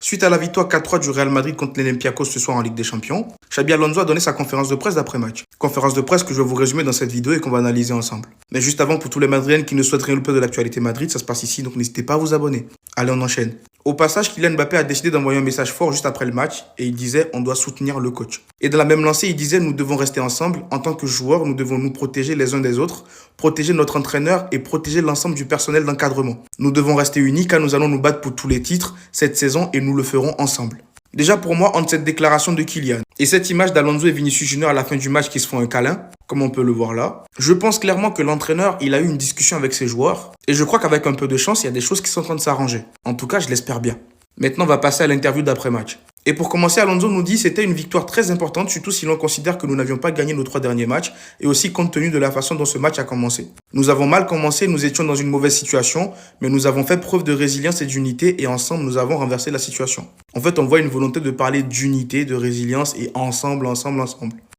Suite à la victoire 4-3 du Real Madrid contre l'Olympiakos ce soir en Ligue des Champions, Xabi Alonso a donné sa conférence de presse d'après-match. Conférence de presse que je vais vous résumer dans cette vidéo et qu'on va analyser ensemble. Mais juste avant, pour tous les Madriens qui ne souhaitent rien louper de l'actualité Madrid, ça se passe ici, donc n'hésitez pas à vous abonner. Allez, on enchaîne. Au passage, Kylian Mbappé a décidé d'envoyer un message fort juste après le match et il disait « on doit soutenir le coach ». Et dans la même lancée, il disait « nous devons rester ensemble. En tant que joueurs, nous devons nous protéger les uns des autres, protéger notre entraîneur et protéger l'ensemble du personnel d'encadrement. Nous devons rester unis car nous allons nous battre pour tous les titres cette saison et nous le ferons ensemble ». Déjà pour moi, entre cette déclaration de Kylian et cette image d'Alonso et Vinicius Junior à la fin du match qui se font un câlin, comme on peut le voir là, je pense clairement que l'entraîneur, il a eu une discussion avec ses joueurs et je crois qu'avec un peu de chance, il y a des choses qui sont en train de s'arranger. En tout cas, je l'espère bien. Maintenant, on va passer à l'interview d'après-match. Et pour commencer, Alonso nous dit que c'était une victoire très importante, surtout si l'on considère que nous n'avions pas gagné nos 3 derniers matchs et aussi compte tenu de la façon dont ce match a commencé. Nous avons mal commencé, nous étions dans une mauvaise situation, mais nous avons fait preuve de résilience et d'unité et ensemble, nous avons renversé la situation. En fait, on voit une volonté de parler d'unité, de résilience et ensemble.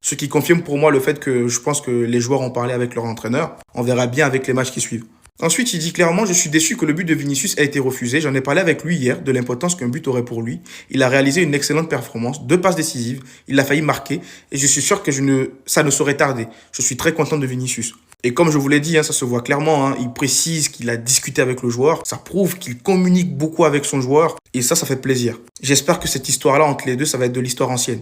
Ce qui confirme pour moi le fait que je pense que les joueurs ont parlé avec leur entraîneur. On verra bien avec les matchs qui suivent. Ensuite, il dit clairement « Je suis déçu que le but de Vinicius a été refusé. J'en ai parlé avec lui hier de l'importance qu'un but aurait pour lui. Il a réalisé une excellente performance, 2 passes décisives. Il a failli marquer et je suis sûr que ça ne saurait tarder. Je suis très content de Vinicius. » Et comme je vous l'ai dit, ça se voit clairement, il précise qu'il a discuté avec le joueur. Ça prouve qu'il communique beaucoup avec son joueur et ça fait plaisir. J'espère que cette histoire-là entre les deux, ça va être de l'histoire ancienne.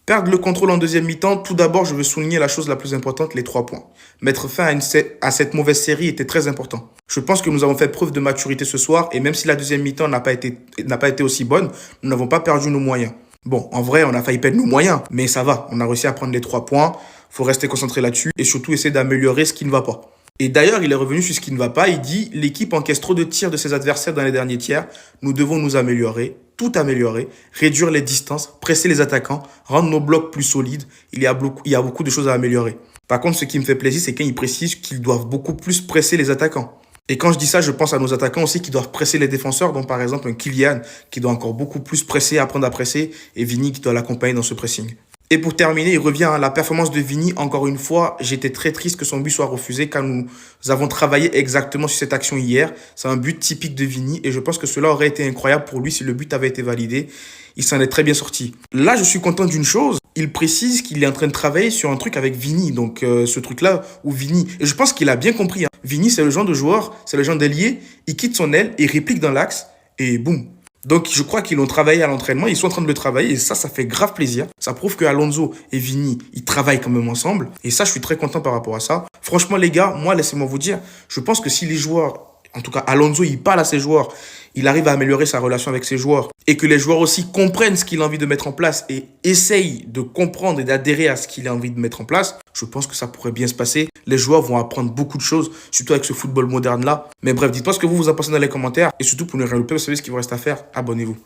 Perdre le contrôle en deuxième mi-temps, tout d'abord, je veux souligner la chose la plus importante, les 3 points. Mettre fin à cette mauvaise série était très important. Je pense que nous avons fait preuve de maturité ce soir et même si la deuxième mi-temps n'a pas été aussi bonne, nous n'avons pas perdu nos moyens. Bon, en vrai, on a failli perdre nos moyens, mais ça va. On a réussi à prendre les 3 points. Faut rester concentré là-dessus et surtout essayer d'améliorer ce qui ne va pas. Et d'ailleurs, il est revenu sur ce qui ne va pas. Il dit « L'équipe encaisse trop de tirs de ses adversaires dans les derniers tiers. Nous devons nous améliorer, tout améliorer, réduire les distances, presser les attaquants, rendre nos blocs plus solides. Il y a beaucoup de choses à améliorer. » Par contre, ce qui me fait plaisir, c'est quand il précise qu'ils doivent beaucoup plus presser les attaquants. Et quand je dis ça, je pense à nos attaquants aussi qui doivent presser les défenseurs. Donc, par exemple, un Kylian qui doit encore beaucoup plus presser, apprendre à presser. Et Vini qui doit l'accompagner dans ce pressing. Et pour terminer, il revient à la performance de Vini. Encore une fois, j'étais très triste que son but soit refusé car nous avons travaillé exactement sur cette action hier. C'est un but typique de Vini et je pense que cela aurait été incroyable pour lui si le but avait été validé. Il s'en est très bien sorti. Là, je suis content d'une chose. Il précise qu'il est en train de travailler sur un truc avec Vini. Donc, ce truc-là où Vini... Et je pense qu'il a bien compris. Vini, c'est le genre de joueur, c'est le genre d'ailier. Il quitte son aile, il réplique dans l'axe et boum. Donc, je crois qu'ils l'ont travaillé à l'entraînement. Ils sont en train de le travailler et ça fait grave plaisir. Ça prouve que Alonso et Vini, ils travaillent quand même ensemble. Et ça, je suis très content par rapport à ça. Franchement, les gars, moi, laissez-moi vous dire, je pense que si les joueurs, en tout cas Alonso, il parle à ses joueurs, il arrive à améliorer sa relation avec ses joueurs et que les joueurs aussi comprennent ce qu'il a envie de mettre en place et essayent de comprendre et d'adhérer à ce qu'il a envie de mettre en place, je pense que ça pourrait bien se passer. Les joueurs vont apprendre beaucoup de choses, surtout avec ce football moderne-là. Mais bref, dites-moi ce que vous en pensez dans les commentaires. Et surtout, pour ne rien louper, vous savez ce qu'il vous reste à faire. Abonnez-vous.